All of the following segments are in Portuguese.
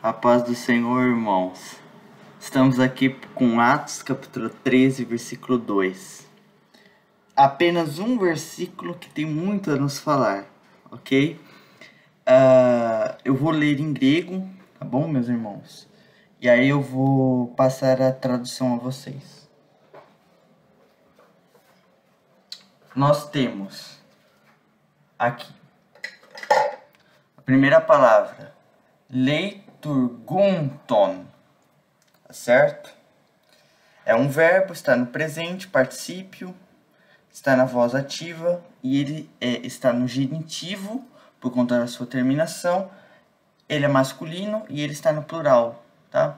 A paz do Senhor, irmãos. Estamos aqui com Atos capítulo 13, versículo 2. Apenas um versículo que tem muito a nos falar, ok? Eu vou ler em grego, tá bom, meus irmãos? E aí eu vou passar a tradução a vocês. Nós temos aqui a primeira palavra, leiturgunton, tá certo? É um verbo, está no presente, particípio, está na voz ativa e ele está no genitivo, por conta da sua terminação. Ele é masculino e ele está no plural, tá?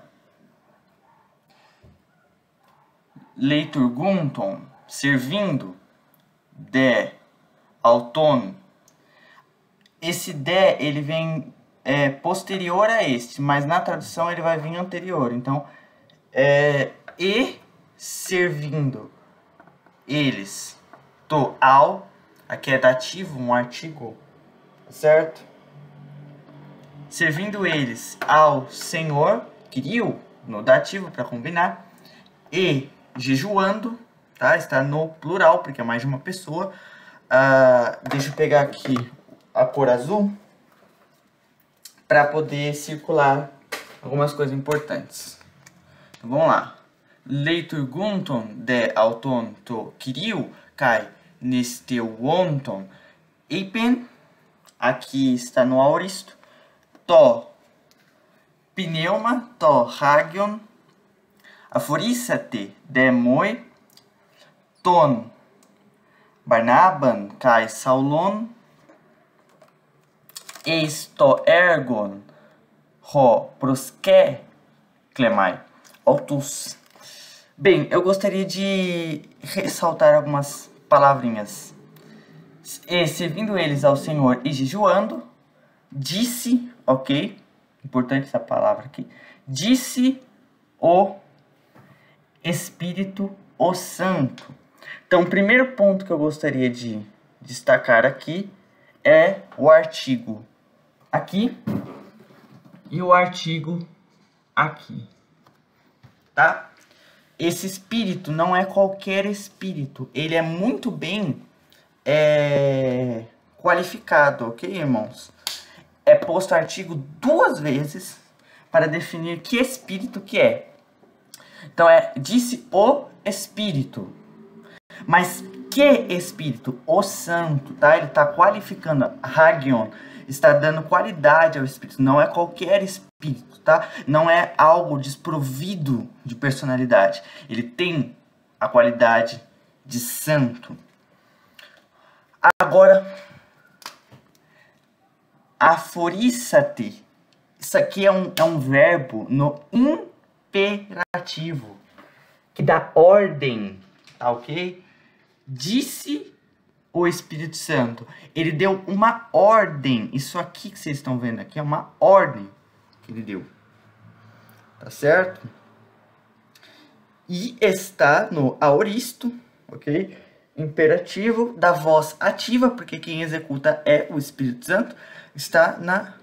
Leiturgunton, servindo, de, auton. Esse de, ele vem posterior a este, mas na tradução ele vai vir anterior. Então, e servindo eles, ao, aqui é dativo, um artigo, certo? Servindo eles ao Senhor, queriu, no dativo para combinar, e jejuando, tá? Está no plural, porque é mais de uma pessoa. Deixa eu pegar aqui a cor azul para poder circular algumas coisas importantes. Então, vamos lá. Leiturgunton de auton to kiriu kai nesteuonton eipen, aqui está no aoristo, to pneuma to hagion aforíssate de moi ton Barnaban kai Saulon eis to ergon ho prosque clemai autus. Bem, eu gostaria de ressaltar algumas palavrinhas. E servindo eles ao Senhor e jejuando, disse, ok? Importante essa palavra aqui. Disse o Espírito o Santo. Então, o primeiro ponto que eu gostaria de destacar aqui é o artigo aqui e o artigo aqui, tá? Esse espírito não é qualquer espírito, ele é muito bem qualificado, ok, irmãos? É posto artigo 2 vezes para definir que espírito que é. Então, disse o Espírito. Mas que Espírito? O Santo, tá? Ele está qualificando, Hagion, está dando qualidade ao Espírito. Não é qualquer Espírito, tá? Não é algo desprovido de personalidade. Ele tem a qualidade de Santo. Agora, aforíssate. Isso aqui é um verbo no imperativo, que dá ordem, tá ok? Disse o Espírito Santo. Ele deu uma ordem. Isso aqui que vocês estão vendo aqui é uma ordem que ele deu. Tá certo? E está no aoristo, ok? Imperativo da voz ativa, porque quem executa é o Espírito Santo. Está na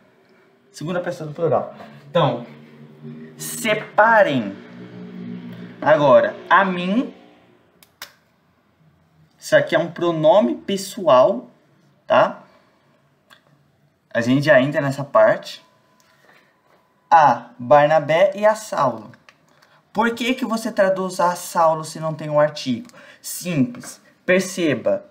segunda pessoa do plural. Então, separem. Agora, a mim. Isso aqui é um pronome pessoal, tá? A gente já entra nessa parte. A Barnabé e a Saulo. Por que que você traduz a Saulo se não tem um artigo? Simples. Perceba.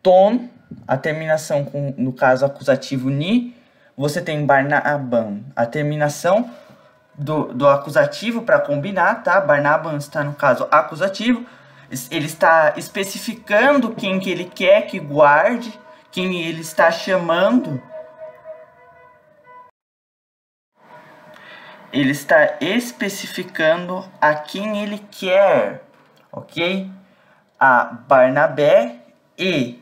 Ton, a terminação com, no caso, acusativo ni. Você tem Barnaban, a terminação do acusativo para combinar, tá? Barnaban está no caso acusativo. Ele está especificando quem que ele quer que guarde, quem ele está chamando. Ele está especificando a quem ele quer, ok? A Barnabé e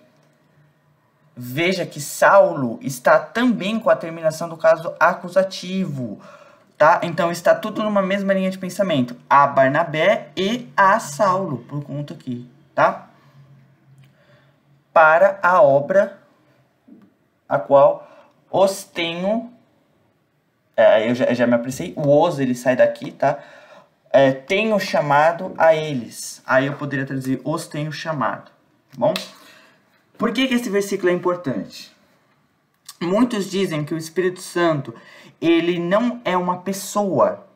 veja que Saulo está também com a terminação do caso acusativo, tá? Então está tudo numa mesma linha de pensamento. A Barnabé e a Saulo, por conta aqui, tá? Para a obra a qual os tenho eu já me apressei. O os, ele sai daqui, tá? Tenho chamado a eles. Aí eu poderia traduzir os tenho chamado. Tá bom? Por que esse versículo é importante? Muitos dizem que o Espírito Santo, ele não é uma pessoa.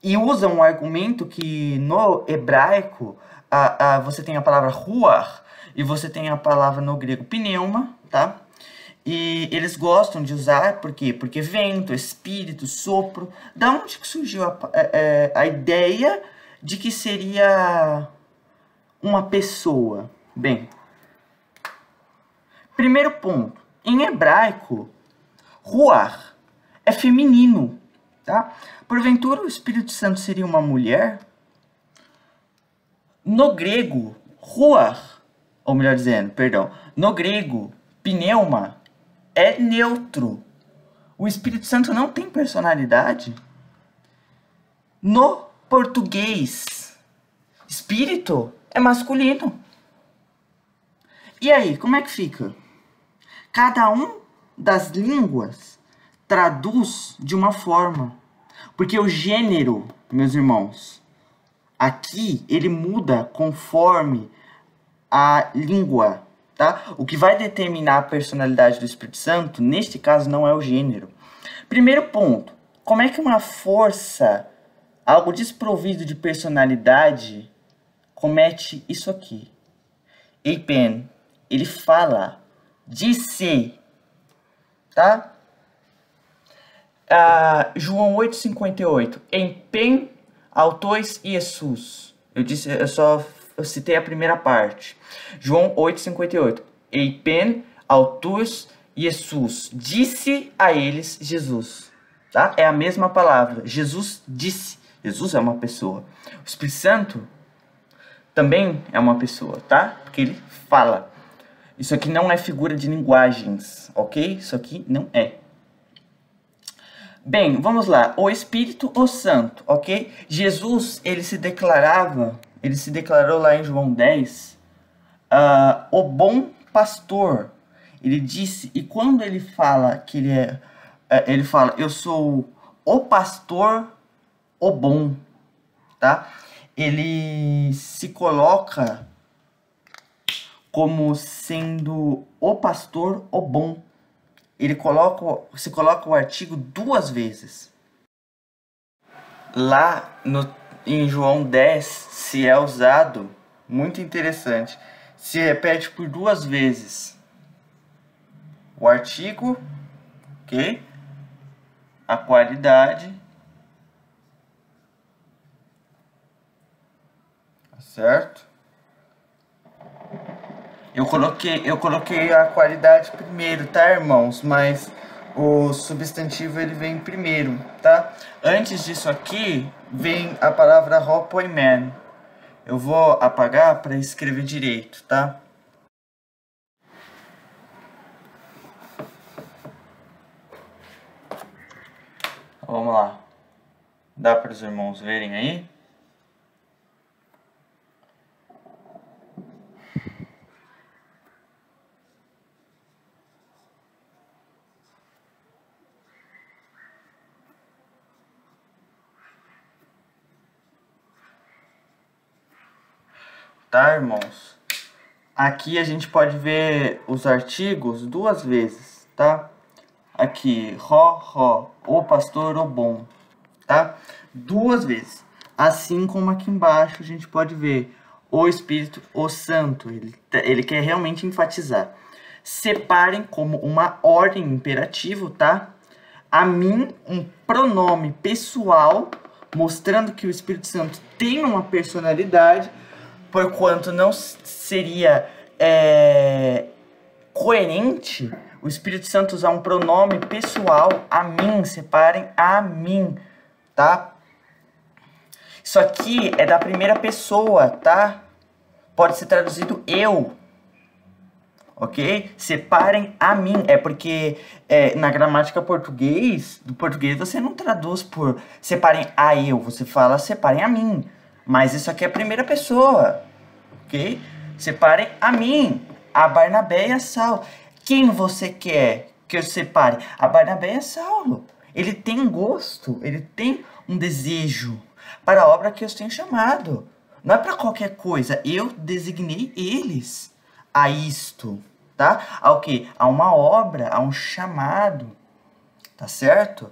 E usam um argumento que no hebraico, você tem a palavra ruach, e você tem a palavra no grego pneuma, tá? E eles gostam de usar, por quê? Porque vento, espírito, sopro. Da onde que surgiu a ideia de que seria uma pessoa? Bem, primeiro ponto. Em hebraico, ruach é feminino, tá? Porventura o Espírito Santo seria uma mulher? No grego, ruach, ou melhor dizendo, perdão, no grego, pneuma, é neutro. O Espírito Santo não tem personalidade. No português, espírito é masculino. E aí, como é que fica? Cada um das línguas traduz de uma forma. Porque o gênero, meus irmãos, aqui ele muda conforme a língua, tá? O que vai determinar a personalidade do Espírito Santo, neste caso, não é o gênero. Primeiro ponto, como é que uma força, algo desprovido de personalidade, comete isso aqui? Eipen, ele fala, disse, tá? João 8,58, Eipen autois Jesus. Eu citei a primeira parte. João 8,58, Eipen autois Jesus. Disse a eles Jesus. Tá? É a mesma palavra. Jesus disse. Jesus é uma pessoa. O Espírito Santo também é uma pessoa, tá? Porque ele fala. Isso aqui não é figura de linguagens, ok? Isso aqui não é. Bem, vamos lá. O Espírito, o Santo, ok? Jesus, ele se declarou lá em João 10, o bom pastor. Ele disse, e quando ele fala que ele fala, eu sou o pastor, o bom, tá? Ele se coloca como sendo o pastor, o bom. Ele se coloca o artigo duas vezes. Lá em João 10, se é usado, muito interessante, se repete por duas vezes o artigo, ok? A qualidade, certo? Eu coloquei a qualidade primeiro, tá, irmãos? Mas o substantivo ele vem primeiro, tá? Antes disso aqui, vem a palavra hopoimen. Eu vou apagar para escrever direito, tá? Vamos lá. Dá para os irmãos verem aí? Tá, irmãos? Aqui a gente pode ver os artigos duas vezes, tá? Aqui, o pastor, o bom, tá? Duas vezes. Assim como aqui embaixo a gente pode ver o Espírito, o Santo. Ele quer realmente enfatizar. Separem como uma ordem imperativo, tá? A mim, um pronome pessoal, mostrando que o Espírito Santo tem uma personalidade, porquanto não seria coerente o Espírito Santo usar um pronome pessoal, a mim, separem a mim, tá? Isso aqui é da primeira pessoa, tá? Pode ser traduzido eu, ok? Separem a mim, é porque na gramática do português você não traduz por separem a eu, você fala separem a mim. Mas isso aqui é a primeira pessoa, ok? Separem a mim, a Barnabé e a Saulo. Quem você quer que eu separe? A Barnabé e a Saulo. Ele tem gosto, ele tem um desejo para a obra que eu tenho chamado. Não é para qualquer coisa. Eu designei eles a isto, tá? Ao quê? A uma obra, a um chamado, tá certo?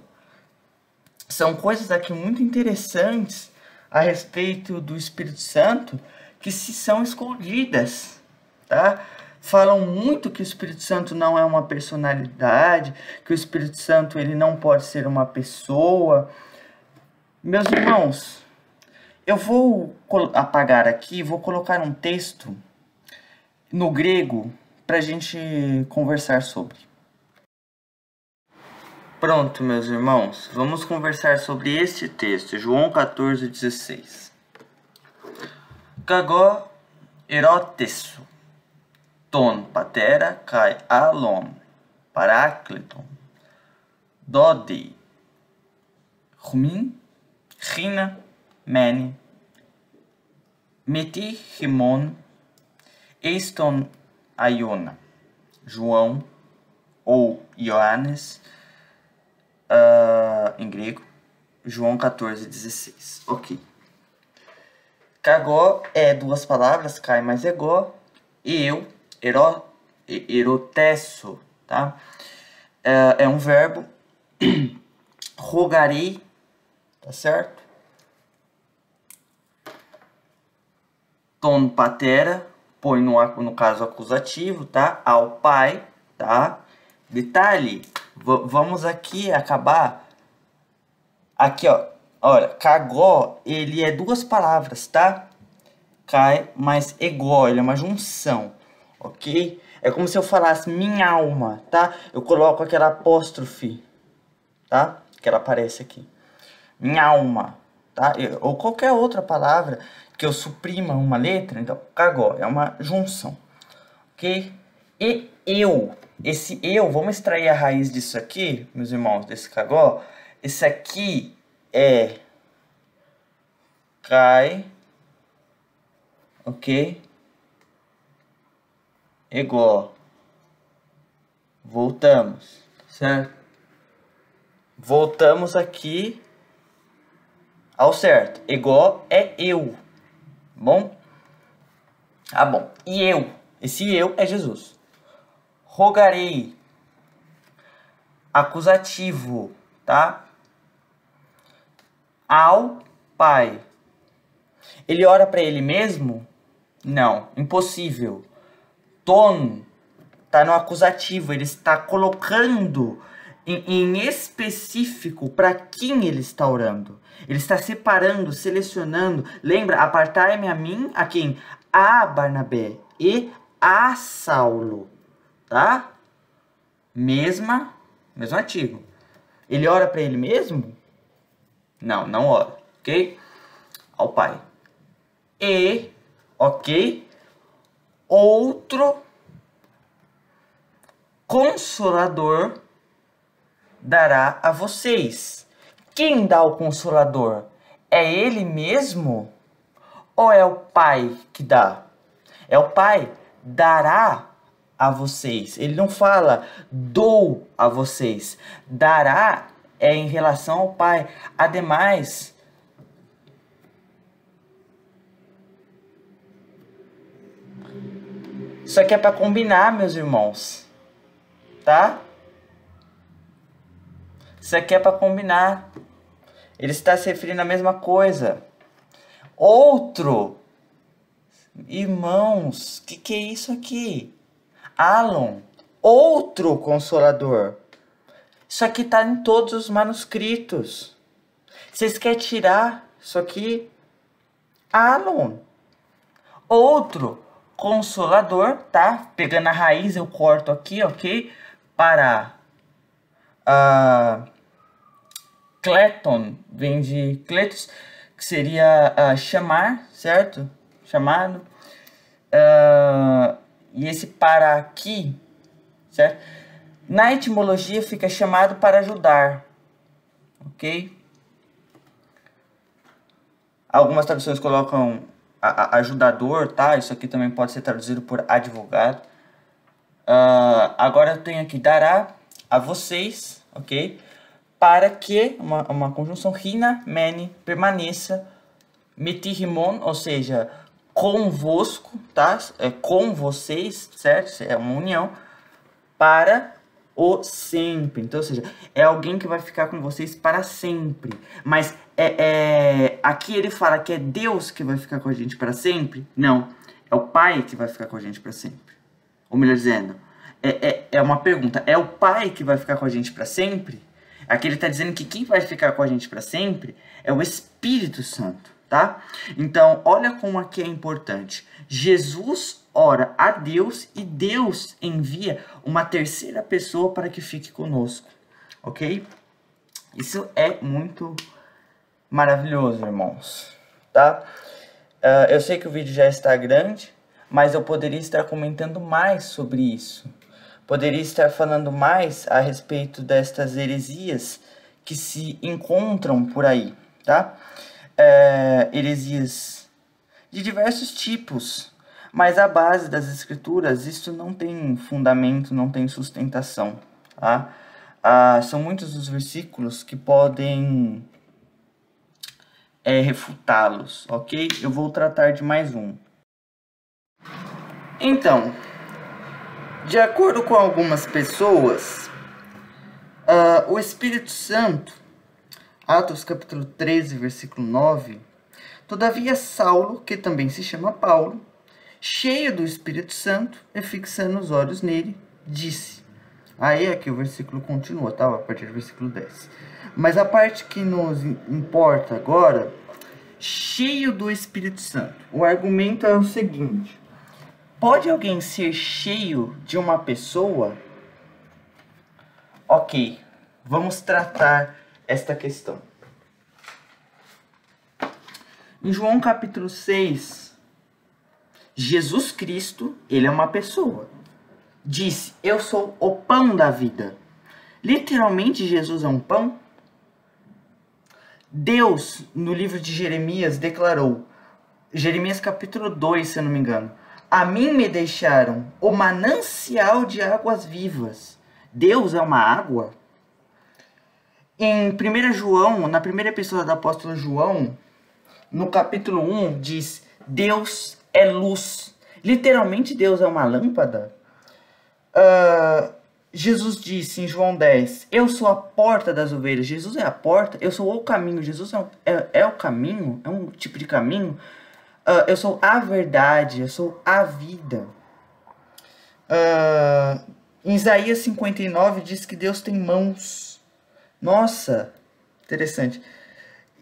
São coisas aqui muito interessantes a respeito do Espírito Santo que se são escondidas, tá? Falam muito que o Espírito Santo não é uma personalidade, que o Espírito Santo ele não pode ser uma pessoa. Meus irmãos, eu vou apagar aqui, vou colocar um texto no grego para a gente conversar sobre. Pronto, meus irmãos, vamos conversar sobre este texto, João 14:16. Kagó erotesso, ton patera kai alon, parácliton, dodi, rumin, rina, meni, meti rimon, eiston aiona. João ou Ioannes, em grego, João 14:16. Ok. Kagó é duas palavras, kai mais egó, e eu, erotesso, tá? É um verbo, rogarei, tá certo? Ton patera, põe no caso acusativo, tá? Ao pai, tá? Detalhe, vamos aqui acabar. Aqui, ó. Olha, kagó, ele é duas palavras, tá? Kai mais egó, ele é uma junção, ok? É como se eu falasse minha alma, tá? Eu coloco aquela apóstrofe, tá? Que ela aparece aqui. Minha alma, tá? Ou qualquer outra palavra que eu suprima uma letra, então, kagó, é uma junção, ok? E eu, esse eu, vamos extrair a raiz disso aqui, meus irmãos, desse kagó. Esse aqui é kai, ok? Egó. Voltamos, certo? Voltamos aqui ao certo. Egó é eu, bom? Ah, bom. E eu, esse eu é Jesus. Rogarei, acusativo, tá? Ao Pai. Ele ora para ele mesmo? Não, impossível. Ton tá no acusativo, ele está colocando em específico para quem ele está orando. Ele está separando, selecionando. Lembra, apartai-me a mim, a quem? A Barnabé e a Saulo, tá? Mesmo artigo. Ele ora para ele mesmo? Não, não ora, ok? Ao Pai. E, ok? Outro Consolador dará a vocês. Quem dá o Consolador? É Ele mesmo? Ou é o Pai que dá? É o Pai dará a vocês. Ele não fala dou a vocês. Dará é em relação ao Pai. Ademais, isso aqui é para combinar, meus irmãos, tá? Isso aqui é para combinar. Ele está se referindo à mesma coisa. Outro, irmãos, que é isso aqui? Alon, outro Consolador. Isso aqui está em todos os manuscritos. Vocês querem tirar isso aqui? Alon, outro Consolador, tá? Pegando a raiz, eu corto aqui, ok? Para Cleton, vem de Cletos, que seria chamar, certo? Chamado. E esse para aqui, certo? Na etimologia fica chamado para ajudar, ok? Algumas traduções colocam ajudador, tá? Isso aqui também pode ser traduzido por advogado. Agora eu tenho aqui dará a vocês, ok? para que, uma conjunção rina, mene, permaneça, metirrimon, ou seja, convosco, tá? É com vocês, certo? É uma união, para o sempre. Então, ou seja, é alguém que vai ficar com vocês para sempre. Mas aqui ele fala que é Deus que vai ficar com a gente para sempre? Não, é o Pai que vai ficar com a gente para sempre. Ou melhor dizendo, é uma pergunta, é o Pai que vai ficar com a gente para sempre? Aqui ele está dizendo que quem vai ficar com a gente para sempre é o Espírito Santo, tá? Então, olha como aqui é importante. Jesus ora a Deus e Deus envia uma terceira pessoa para que fique conosco, ok? Isso é muito maravilhoso, irmãos, tá? Eu sei que o vídeo já está grande, mas eu poderia estar comentando mais sobre isso. Poderia estar falando mais a respeito destas heresias que se encontram por aí, tá? Heresias de diversos tipos, mas a base das escrituras, isso não tem fundamento, não tem sustentação, tá? São muitos os versículos que podem refutá-los, ok? Eu vou tratar de mais um. Então, de acordo com algumas pessoas, o Espírito Santo, Atos capítulo 13, versículo 9, todavia Saulo, que também se chama Paulo, cheio do Espírito Santo, e fixando os olhos nele, disse. Aí aqui o versículo continua, tá? A partir do versículo 10. Mas a parte que nos importa agora, cheio do Espírito Santo. O argumento é o seguinte: pode alguém ser cheio de uma pessoa? Ok, vamos tratar esta questão. Em João capítulo 6, Jesus Cristo, ele é uma pessoa. Disse, eu sou o pão da vida. Literalmente, Jesus é um pão? Deus, no livro de Jeremias, declarou, Jeremias capítulo 2, se eu não me engano, a mim me deixaram o manancial de águas vivas. Deus é uma água? Em 1 João, na primeira epístola do apóstolo João, no capítulo 1, diz, Deus é luz. Literalmente, Deus é uma lâmpada? Jesus disse em João 10, eu sou a porta das ovelhas. Jesus é a porta? Eu sou o caminho. Jesus é o caminho? É um tipo de caminho? Eu sou a verdade, eu sou a vida. Em Isaías 59 diz que Deus tem mãos. Nossa, interessante.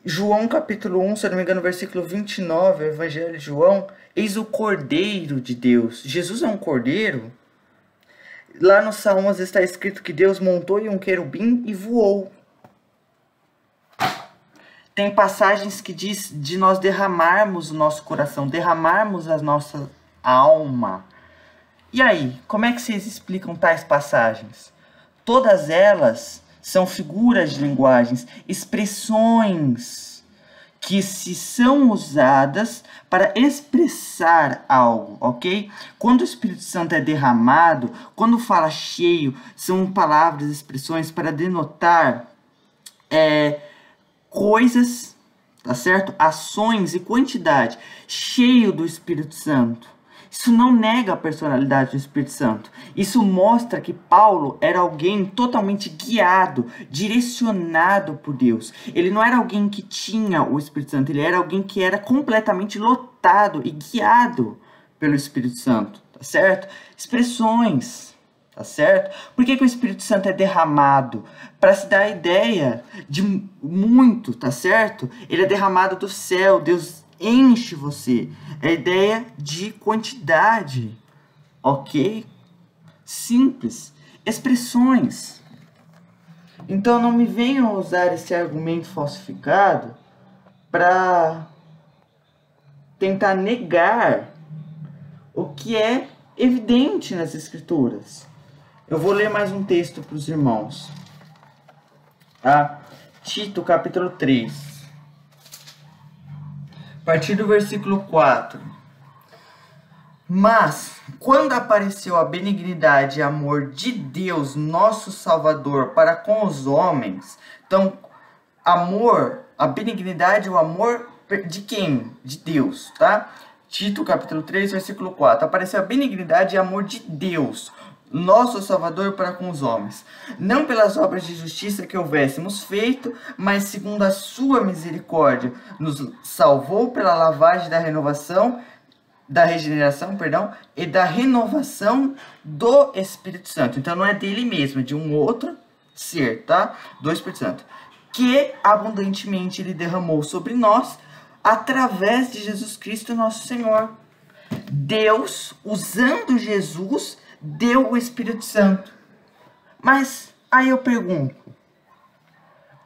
João capítulo 1, se eu não me engano, versículo 29, o Evangelho de João, eis o Cordeiro de Deus. Jesus é um cordeiro? Lá nos Salmos está escrito que Deus montou em um querubim e voou. Tem passagens que diz de nós derramarmos o nosso coração, derramarmos a nossa alma. E aí, como é que vocês explicam tais passagens? Todas elas são figuras de linguagens, expressões que se são usadas para expressar algo, ok? Quando o Espírito Santo é derramado, quando fala cheio, são palavras, expressões para denotar coisas, tá certo? Ações e quantidade, cheio do Espírito Santo. Isso não nega a personalidade do Espírito Santo. Isso mostra que Paulo era alguém totalmente guiado, direcionado por Deus. Ele não era alguém que tinha o Espírito Santo, ele era alguém que era completamente lotado e guiado pelo Espírito Santo, tá certo? Expressões, tá certo? Por que o Espírito Santo é derramado? Para se dar a ideia de muito, tá certo? Ele é derramado do céu, Deus enche você. É a ideia de quantidade, ok? Simples. Expressões. Então não me venham usar esse argumento falsificado para tentar negar o que é evidente nas Escrituras. Eu vou ler mais um texto para os irmãos. Tito capítulo 3. A partir do versículo 4. Mas, quando apareceu a benignidade e amor de Deus, nosso Salvador, para com os homens, então, amor, a benignidade e o amor de quem? De Deus, tá? Tito, capítulo 3, versículo 4. Apareceu a benignidade e amor de Deus, nosso Salvador, para com os homens. Não pelas obras de justiça que houvéssemos feito, mas segundo a sua misericórdia, nos salvou pela lavagem da renovação, da regeneração, perdão, e da renovação do Espírito Santo. Então não é dele mesmo, é de um outro ser, tá? Do Espírito Santo. Que abundantemente ele derramou sobre nós, através de Jesus Cristo, nosso Senhor. Deus, usando Jesus, deu o Espírito Santo. Mas aí eu pergunto,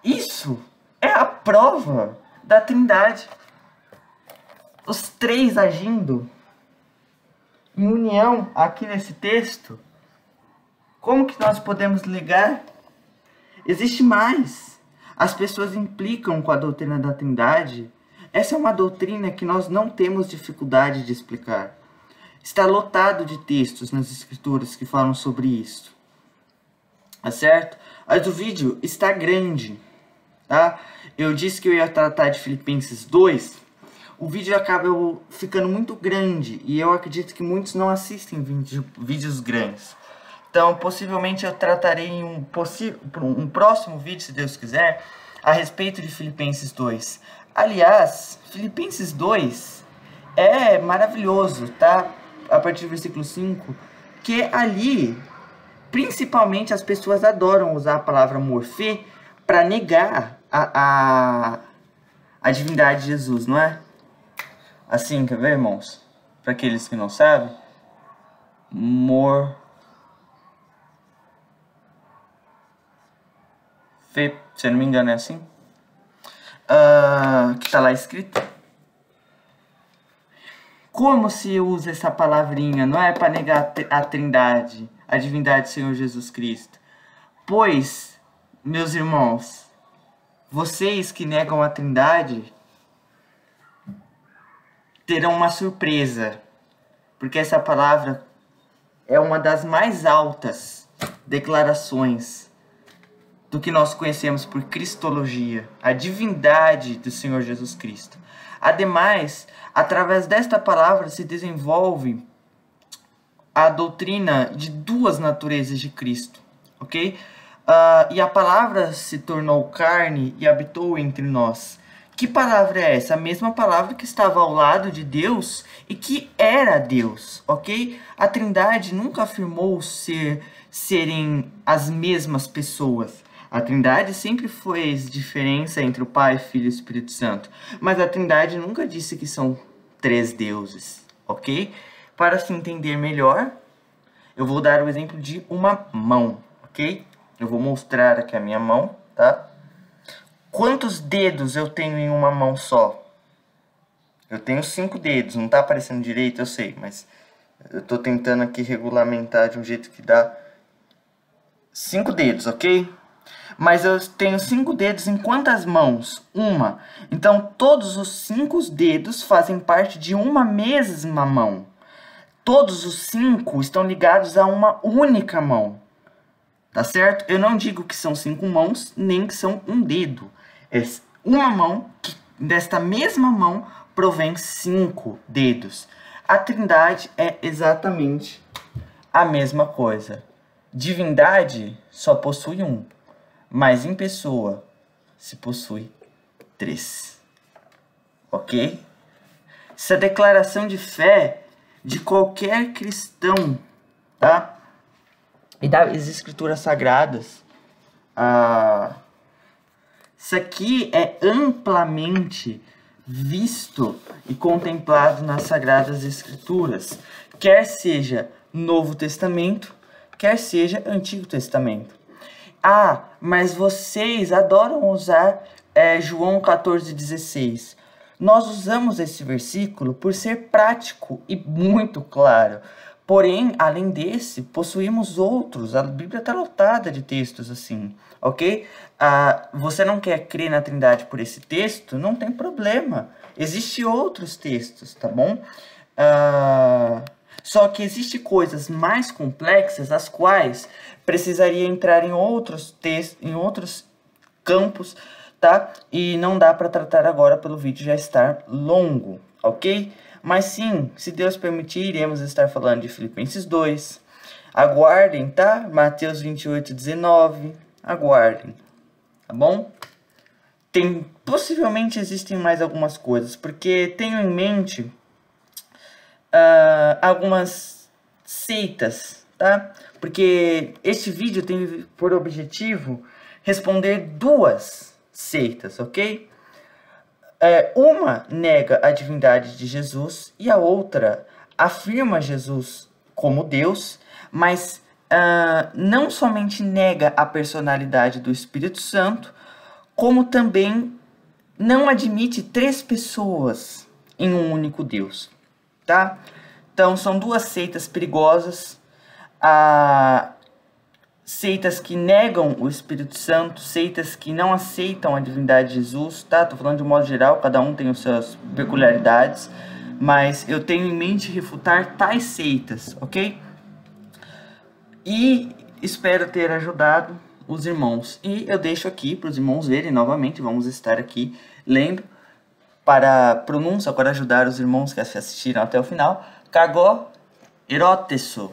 isso é a prova da Trindade. Os três agindo em união aqui nesse texto. Como que nós podemos ligar? Existe mais. As pessoas implicam com a doutrina da Trindade. Essa é uma doutrina que nós não temos dificuldade de explicar. Está lotado de textos nas Escrituras que falam sobre isso. Tá certo? Mas o vídeo está grande. Tá? Eu disse que eu ia tratar de Filipenses 2. O vídeo acaba ficando muito grande. E eu acredito que muitos não assistem vídeos grandes. Então, possivelmente eu tratarei em um próximo vídeo, se Deus quiser, a respeito de Filipenses 2. Aliás, Filipenses 2 é maravilhoso, tá? A partir do versículo 5, que ali, principalmente as pessoas adoram usar a palavra morfê para negar a divindade de Jesus, não é? Assim, quer ver, irmãos? Para aqueles que não sabem, se eu não me engano é assim, que está lá escrito. Como se usa essa palavrinha? Não é para negar a Trindade, a divindade do Senhor Jesus Cristo. Pois, meus irmãos, vocês que negam a Trindade terão uma surpresa, porque essa palavra é uma das mais altas declarações do que nós conhecemos por cristologia, a divindade do Senhor Jesus Cristo. Ademais, através desta palavra se desenvolve a doutrina de duas naturezas de Cristo, ok? E a palavra se tornou carne e habitou entre nós. Que palavra é essa? A mesma palavra que estava ao lado de Deus e que era Deus, ok? A Trindade nunca afirmou serem as mesmas pessoas. A Trindade sempre fez diferença entre o Pai, Filho e Espírito Santo. Mas a Trindade nunca disse que são três deuses, ok? Para se entender melhor, eu vou dar o exemplo de uma mão, ok? Eu vou mostrar aqui a minha mão, tá? Quantos dedos eu tenho em uma mão só? Eu tenho 5 dedos, não tá aparecendo direito, eu sei, mas eu tô tentando aqui regulamentar de um jeito que dá 5 dedos, ok? Mas eu tenho 5 dedos em quantas mãos? Uma. Então, todos os 5 dedos fazem parte de uma mesma mão. Todos os 5 estão ligados a uma única mão. Tá certo? Eu não digo que são 5 mãos, nem que são um dedo. É uma mão, que desta mesma mão provém 5 dedos. A Trindade é exatamente a mesma coisa. Divindade só possui um, mas em pessoa se possui 3. Ok? Essa declaração de fé de qualquer cristão, tá? E das escrituras sagradas. Isso aqui é amplamente visto e contemplado nas Sagradas Escrituras, quer seja Novo Testamento, quer seja Antigo Testamento. Mas vocês adoram usar João 14,16. Nós usamos esse versículo por ser prático e muito claro. Porém, além desse, possuímos outros. A Bíblia está lotada de textos assim, ok? Você não quer crer na Trindade por esse texto? Não tem problema. Existem outros textos, tá bom? Só que existem coisas mais complexas, as quais precisaria entrar em outros textos, em outros campos, tá? E não dá para tratar agora pelo vídeo já estar longo, ok? Mas sim, se Deus permitir, iremos estar falando de Filipenses 2. Aguardem, tá? Mateus 28:19. Aguardem, tá bom? Possivelmente existem mais algumas coisas, porque tenho em mente algumas seitas, tá? Porque este vídeo tem por objetivo responder duas seitas, ok? Uma nega a divindade de Jesus e a outra afirma Jesus como Deus, mas não somente nega a personalidade do Espírito Santo, como também não admite três pessoas em um único Deus, tá? Então são duas seitas perigosas, seitas que negam o Espírito Santo, seitas que não aceitam a divindade de Jesus, tá? Tô falando de um modo geral, cada um tem as suas peculiaridades, mas eu tenho em mente refutar tais seitas, ok? E espero ter ajudado os irmãos. E eu deixo aqui para os irmãos verem novamente, vamos estar aqui lendo para a pronúncia, para ajudar os irmãos que assistiram até o final. Kagó erótesso.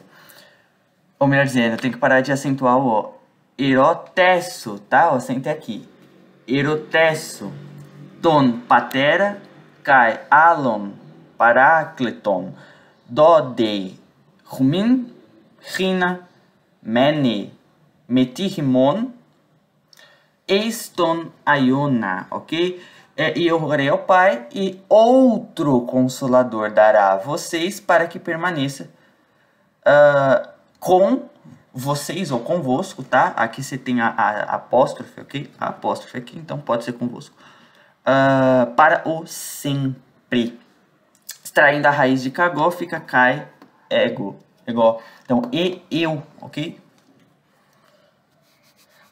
Ou melhor dizendo, eu tenho que parar de acentuar o O. Erotesso, tá? O acento é aqui. Erotesso. Ton patera, kai alon, parakleton, dodei, rumin, rina, mene, metihimon, eiston aiona, ok? E eu rogarei ao Pai, e outro Consolador dará a vocês para que permaneça com vocês ou convosco, tá? Aqui você tem a apóstrofe, ok? A apóstrofe aqui, então pode ser convosco. Para o sempre. Extraindo a raiz de cagó, fica cai, ego. Então, e eu, ok?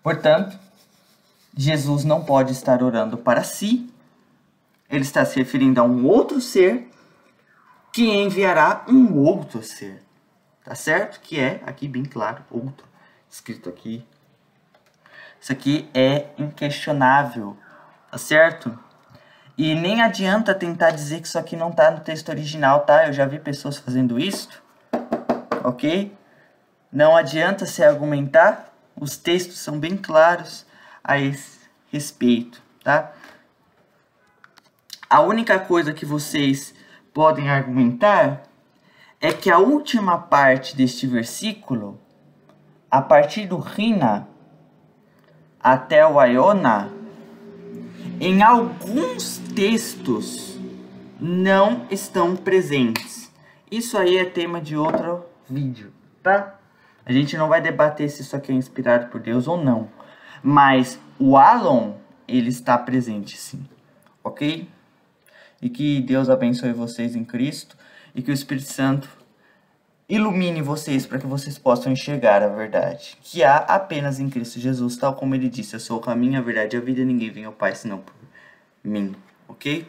Portanto, Jesus não pode estar orando para si. Ele está se referindo a um outro ser que enviará um outro ser. Tá certo? Que é, aqui bem claro, outro. Escrito aqui. Isso aqui é inquestionável. Tá certo? E nem adianta tentar dizer que isso aqui não tá no texto original, tá? Eu já vi pessoas fazendo isso. Ok? Não adianta se argumentar. Os textos são bem claros a esse respeito, tá? A única coisa que vocês podem argumentar é que a última parte deste versículo, a partir do Rina até o Aiona, em alguns textos não estão presentes. Isso aí é tema de outro vídeo, tá? A gente não vai debater se isso aqui é inspirado por Deus ou não. Mas o Alon, ele está presente sim, ok? E que Deus abençoe vocês em Cristo e que o Espírito Santo ilumine vocês para que vocês possam enxergar a verdade que há apenas em Cristo Jesus, tal como ele disse: eu sou o caminho, a verdade e a vida, ninguém vem ao Pai senão por mim, ok?